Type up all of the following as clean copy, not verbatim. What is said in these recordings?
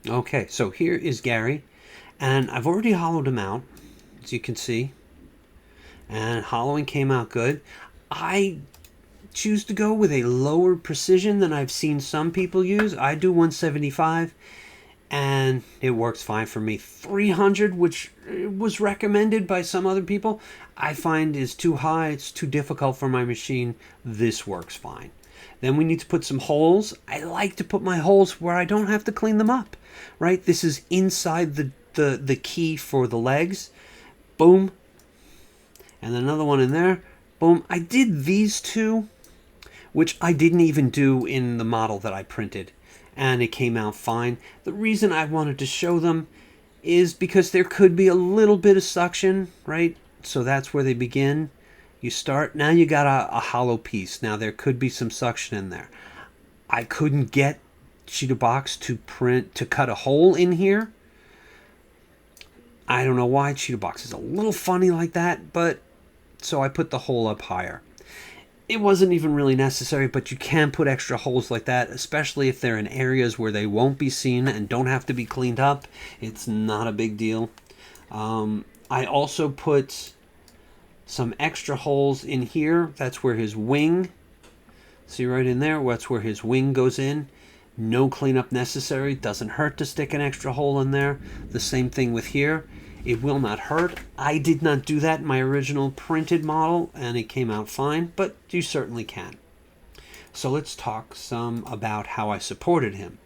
Okay, so here is Gary, and I've already hollowed him out, as you can see, and hollowing came out good. I choose to go with a lower precision than I've seen some people use. I do 175, and it works fine for me. 300, which was recommended by some other people, I find is too high. It's too difficult for my machine. This works fine. Then we need to put some holes. I like to put my holes where I don't have to clean them up, right? This is inside the key for the legs. Boom. And another one in there. Boom. I did these two, which I didn't even do in the model that I printed, and it came out fine. The reason I wanted to show them is because there could be a little bit of suction, right? So that's where they begin. You start, now you got a hollow piece. Now there could be some suction in there. I couldn't get Chitubox to cut a hole in here. I don't know why. Chitubox is a little funny like that, but so I put the hole up higher. It wasn't even really necessary, but you can put extra holes like that, especially if they're in areas where they won't be seen and don't have to be cleaned up. It's not a big deal. I also put some extra holes in here. That's where his wing, see right in there, that's where his wing goes in. No cleanup necessary. Doesn't hurt to stick an extra hole in there. The same thing with here. It will not hurt. I did not do that in my original printed model, and it came out fine, but you certainly can. So let's talk some about how I supported him.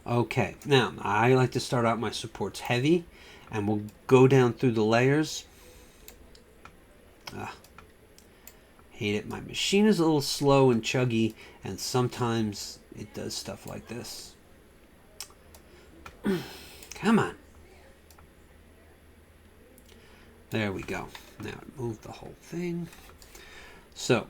Okay, now I like to start out my supports heavy, and we'll go down through the layers. Hate it. My machine is a little slow and chuggy, and sometimes it does stuff like this. Come on. There we go. Now move the whole thing. So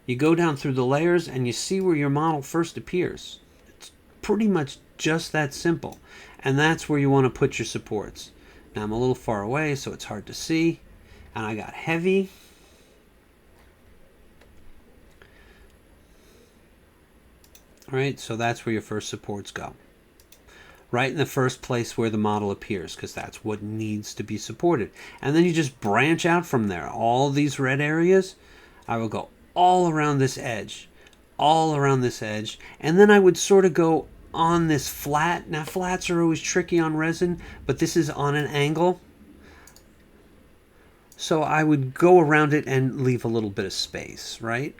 you go down through the layers and you see where your model first appears. It's pretty much just that simple. And that's where you want to put your supports. Now I'm a little far away, so it's hard to see. And I got heavy. All right, so that's where your first supports go. Right in the first place where the model appears, because that's what needs to be supported. And then you just branch out from there. All these red areas, I will go all around this edge, all around this edge, and then I would sort of go on this flat. Now flats are always tricky on resin, but this is on an angle. So I would go around it and leave a little bit of space, right?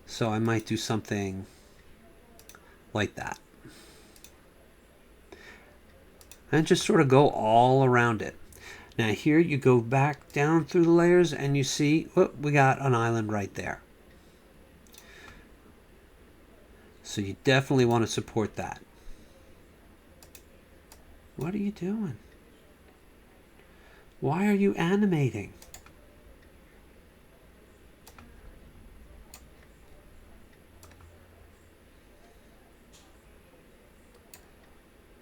So I might do something like that. And just sort of go all around it. Now here you go back down through the layers and you see, whoop, we got an island right there. So you definitely want to support that. What are you doing? Why are you animating?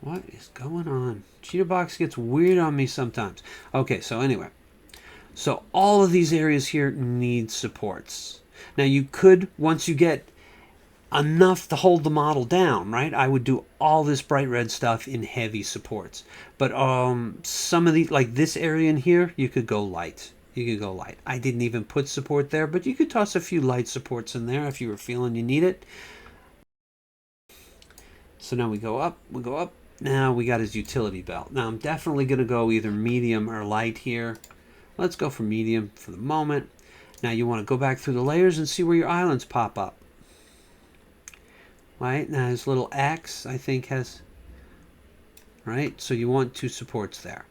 What is going on? Chitubox gets weird on me sometimes. Okay, so anyway. So all of these areas here need supports. Now you could, once you get enough to hold the model down, right? I would do all this bright red stuff in heavy supports. But some of these, like this area in here, you could go light. You could go light. I didn't even put support there, but you could toss a few light supports in there if you were feeling you need it. So now we go up, we go up. Now we got his utility belt. Now I'm definitely going to go either medium or light here. Let's go for medium for the moment. Now you want to go back through the layers and see where your islands pop up. Right, now his little X, I think, has, right? So you want two supports there.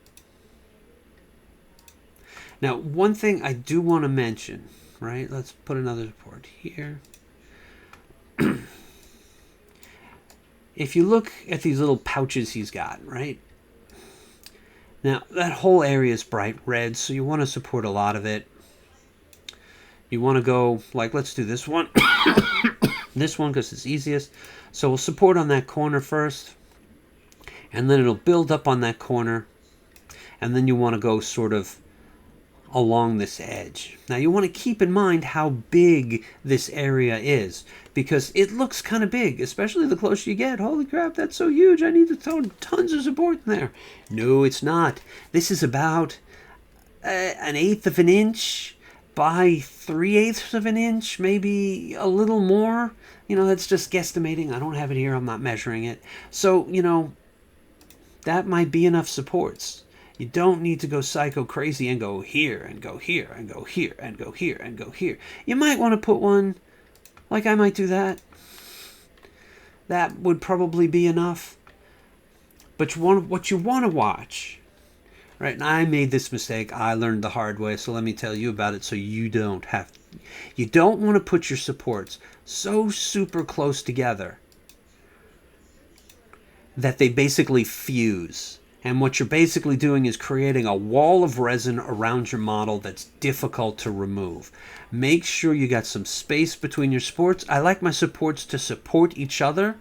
Now, one thing I do want to mention, right? Let's put another support here. If you look at these little pouches he's got, right? Now, that whole area is bright red, so you want to support a lot of it. You want to go, like, let's do this one. This one, because it's easiest. So we'll support on that corner first. And then it'll build up on that corner. And then you want to go sort of along this edge. Now you want to keep in mind how big this area is, because it looks kind of big, especially the closer you get. Holy crap, that's so huge, I need to throw tons of support in there. No, it's not. This is about an eighth of an inch by 3/8 of an inch, maybe a little more. That's just guesstimating. I don't have it here, I'm not measuring it. So, that might be enough supports. You don't need to go psycho crazy and go here and go here and go here and go here and go here. You might want to put one, like I might do that. That would probably be enough. But what you want to watch, right? And I made this mistake. I learned the hard way, so let me tell you about it so you don't have to. You don't want to put your supports so super close together that they basically fuse. And what you're basically doing is creating a wall of resin around your model that's difficult to remove. Make sure you got some space between your supports. I like my supports to support each other,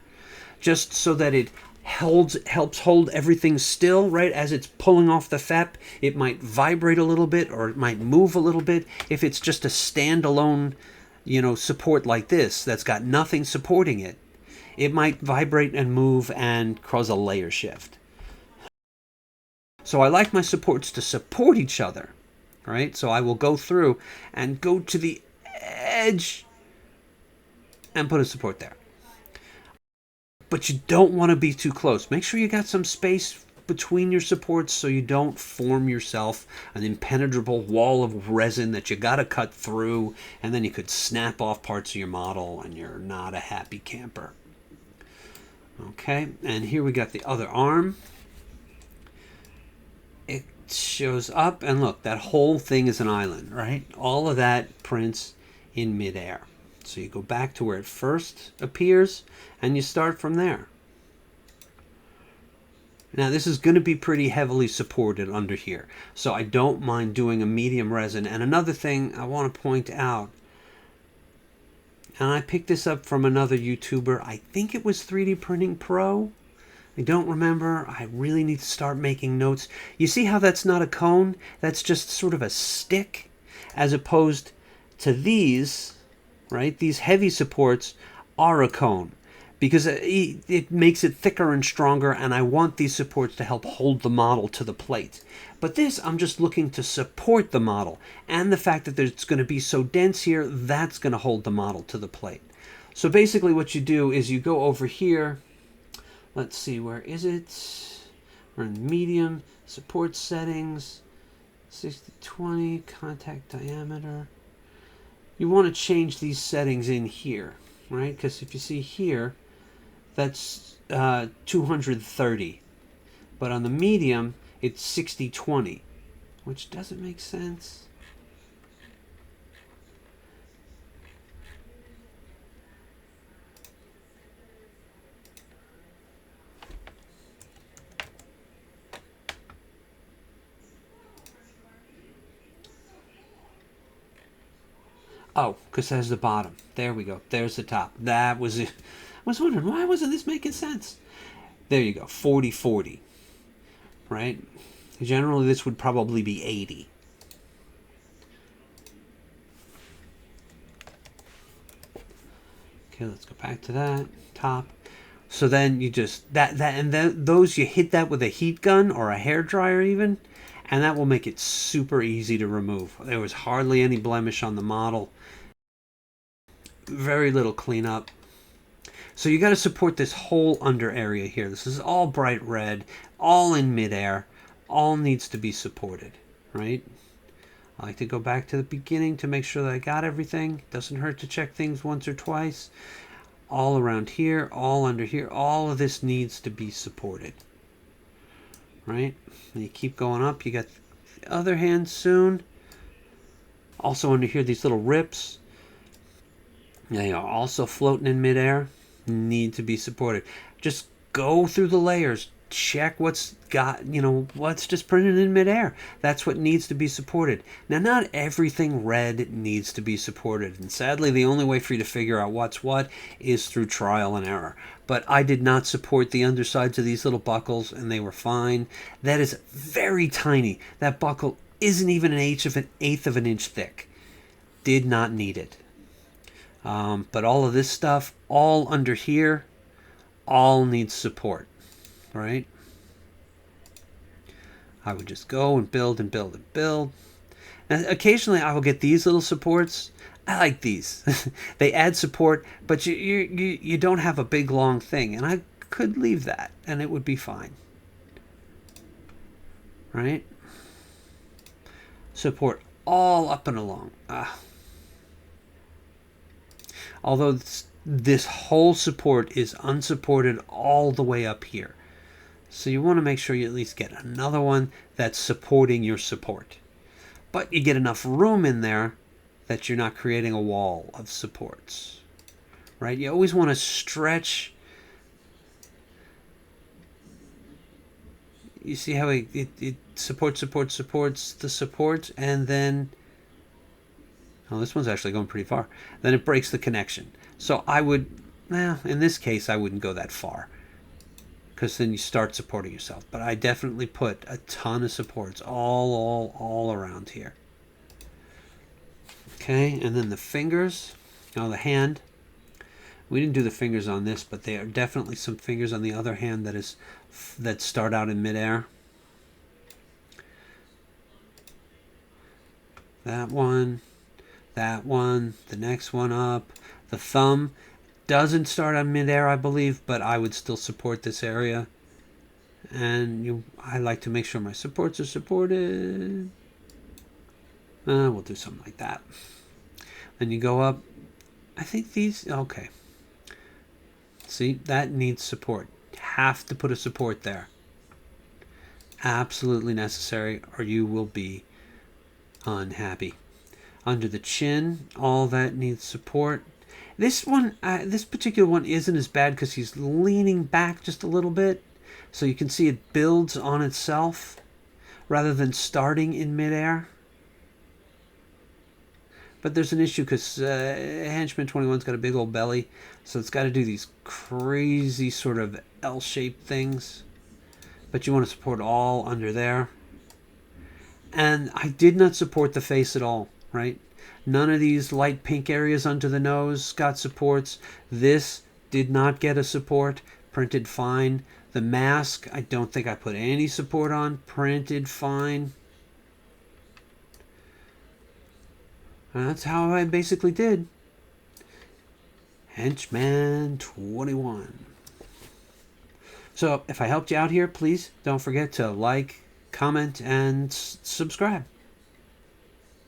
just so that it helps hold everything still, right? As it's pulling off the FEP, it might vibrate a little bit, or it might move a little bit. If it's just a standalone, support like this that's got nothing supporting it, it might vibrate and move and cause a layer shift. So I like my supports to support each other, right? So I will go through and go to the edge and put a support there. But you don't want to be too close. Make sure you got some space between your supports so you don't form yourself an impenetrable wall of resin that you got to cut through, and then you could snap off parts of your model and you're not a happy camper. Okay, and here we got the other arm. It shows up, and look, that whole thing is an island, right? All of that prints in midair. So you go back to where it first appears, and you start from there. Now this is going to be pretty heavily supported under here, so I don't mind doing a medium resin. And another thing I want to point out, and I picked this up from another YouTuber, I think it was 3D Printing Pro. I don't remember. I really need to start making notes. You see how that's not a cone? That's just sort of a stick, as opposed to these, right? These heavy supports are a cone, because it makes it thicker and stronger, and I want these supports to help hold the model to the plate. But this, I'm just looking to support the model, and the fact that it's going to be so dense here, that's going to hold the model to the plate. So basically what you do is you go over here. Let's see, where is it? We're in medium, support settings, 60-20, contact diameter. You want to change these settings in here, right? Because if you see here, that's 230. But on the medium, it's 60-20, which doesn't make sense. Oh, because there's the bottom. There we go. There's the top. That was it. I was wondering, why wasn't this making sense? There you go. 40-40. Right? Generally, this would probably be 80. Okay, let's go back to that. Top. So then you just, those, you hit that with a heat gun or a hair dryer even, and that will make it super easy to remove. There was hardly any blemish on the model. Very little cleanup. So you got to support this whole under area here. This is all bright red, all in midair, all needs to be supported, right? I like to go back to the beginning to make sure that I got everything. Doesn't hurt to check things once or twice. All around here, all under here, all of this needs to be supported, right? And you keep going up. You got the other hand soon. Also under here, these little rips, they are also floating in midair, need to be supported. Just go through the layers, check what's got, what's just printed in midair. That's what needs to be supported. Now, not everything red needs to be supported, and sadly, the only way for you to figure out what's what is through trial and error. But I did not support the undersides of these little buckles, and they were fine. That is very tiny. That buckle isn't even an eighth of an inch thick. Did not need it. But all of this stuff, all under here, all needs support, right? I would just go and build and build and build. And occasionally I will get these little supports. I like these. They add support, but you don't have a big long thing. And I could leave that and it would be fine. Right? Support all up and along. Although this whole support is unsupported all the way up here. So you want to make sure you at least get another one that's supporting your support. But you get enough room in there that you're not creating a wall of supports. Right? You always want to stretch. You see how it supports the support, and then, oh, this one's actually going pretty far. Then it breaks the connection. So I would, in this case, I wouldn't go that far, because then you start supporting yourself. But I definitely put a ton of supports all around here. Okay, and then the fingers, the hand. We didn't do the fingers on this, but there are definitely some fingers on the other hand that start out in midair. That one, the next one up. The thumb doesn't start on midair, I believe, but I would still support this area. And I like to make sure my supports are supported. We'll do something like that. Then you go up. I think these, okay. See, that needs support. Have to put a support there. Absolutely necessary, or you will be unhappy. Under the chin, all that needs support. This one, this particular one isn't as bad because he's leaning back just a little bit. So you can see it builds on itself rather than starting in midair. But there's an issue because Henchman21's got a big old belly, so it's got to do these crazy sort of L-shaped things. But you want to support all under there. And I did not support the face at all, right? None of these light pink areas under the nose got supports. This did not get a support. Printed fine. The mask, I don't think I put any support on. Printed fine. And that's how I basically did Henchman21. So if I helped you out here, please don't forget to like, comment, and subscribe.